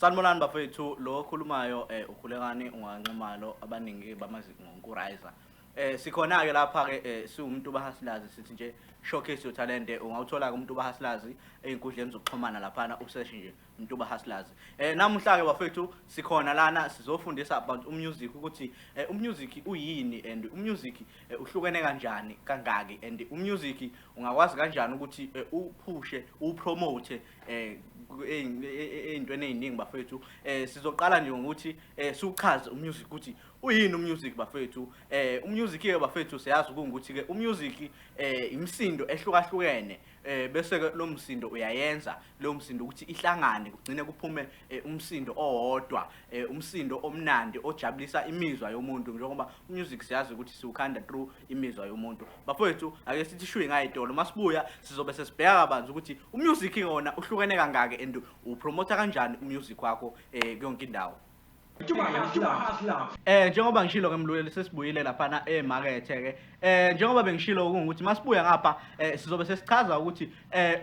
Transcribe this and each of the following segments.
Sanibonani bafethu lo okhulumayo ukhulekani unganximalo abaningi bamazi uNkurayza. Sikhona ke lapha ke siwumuntu bahasilazi sithi nje showcase your talent ungawuthola ke umuntu bahasilazi einkundleni zokuxhumana laphana usearch nje umuntu bahasilazi. Namuhla ke bafethu sikhona lana sizofundisa about umusic ukuthi umusic uyini and umusic uhlukene kanjani kangaki and umusic ungakwazi kanjani ukuthi uphushe upromote ey'ntweni ey'ningi bafethu. Sizoqala nje ngokuthi siwuchaze umusic ukuthi uyini umusic bafethu. Umusic ke bafethu siyazi ukuthi ke umusic imisindo ehlukahlukene bese ke lo msindo uyayenza lo msindo ukuthi ihlangane kugcine kuphume umsindo owodwa, umsindo omnandi ojabulisa imizwa yomuntu njengoba umusic siyazi ukuthi siwukhanda through imizwa yomuntu. Bafethu ake sithi shwi ngayitolo masibuya sizobe sesibheka kabanzi ukuthi umusic wona uhlukene kangaki and upromote kanjani umusic wakho yonke indawo. Njengoba ngishilo ke mluleli sesibuyile laphana emakethe ke njengoba bengishilo ukuthi masibuya ngapha sizobe sesichaza ukuthi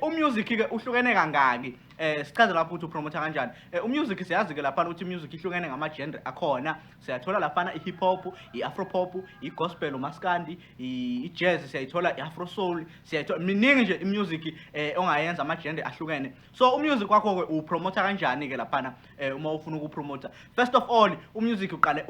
umusic ke uhlukene kangaki. Sichaza lapho ukuthi upromote kanjani. Umusic siyazi ke laphana ukuthi music ihlukene ngama genre akhona. Siyathola laphana ihip hop, iafro pop, igospel, umaskandi, ijazz, siyayithola iafro soul, siyayithola miningi nje imusic ongayenza ama genre ahlukene. So umusic wakho ke upromote kanjani ke laphana uma ufuna ukupromote. First of all umusic uqale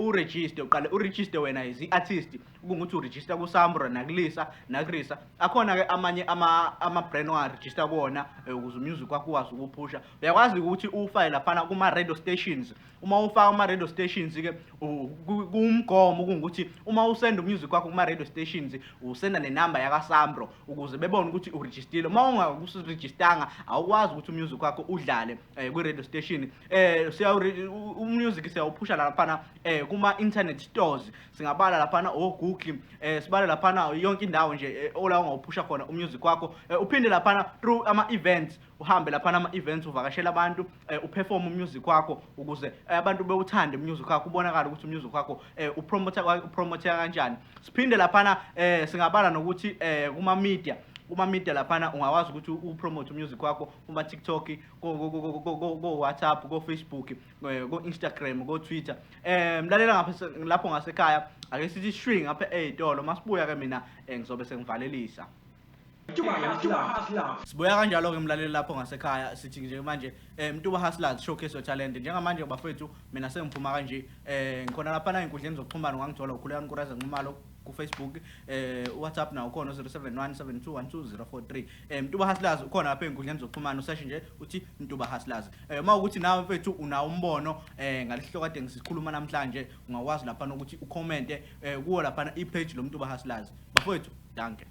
uregister wena as artist ukuthi uregister ku Sambro nakulisa nakrisa. Akhona ke amanye ama brand ongaregister kuona ukuze umusic wakho ukwazi ukuphusha. Uyakwazi ukuthi ufile laphana kuma radio stations. Uma ufaka ama radio stations ke kumgomo ukuthi uma usenda umusic wakho kuma radio stations usenda nenumber yaka Sambro ukuze bebone ukuthi uregistile. Uma ungakuregistanga awukwazi ukuthi umusic wakho udlale ku radio station. Umusic siyawuphusha laphana kuma internet stores, singabala laphana Google, sibale laphana yonke indawo nje ola ungawuphusha khona umusic wakho. Uphinde laphana through ama events, uhambe laphana ama events uvakashela abantu uperform umusic wakho ukuze abantu bewuthande umusic wakho, ubonakala ukuthi umusic wakho upromote kanjani. Siphinde laphana singabala nokuthi kuma media laphana ungakwazi ukuthi upromote umusic wakho kuma TikTok, go WhatsApp, go Facebook, go Instagram, go Twitter. Mlalela ngapha lapho ngasekhaya ake sithi shwi ngapha ey'tolo masibuya ke mina ngizobe sengivalelisa. Sibuya kanjalo ke mlaleli lapho ngasekhaya sithi nje manje umuntu bahasilazi showcase your talent. Njengamanje bafethu mina sengiphuma kanje ngikhona lapha einkundleni zokuxhumana ungangithola uNkurayza ngimalo ku Facebook, WhatsApp nawo ukhona 0717212043. Umuntu bahasilazi ukhona lapha einkundleni zokuxhumana usearch nje uthi umuntu bahasilazi. Uma ukuthi nawe mfethu una umbono ngalihloko kade ngisikhuluma namhlanje ungakwazi lapha ukuthi ucommente kuwo lapha ipage lo muntu bahasilazi. Bafethu danke.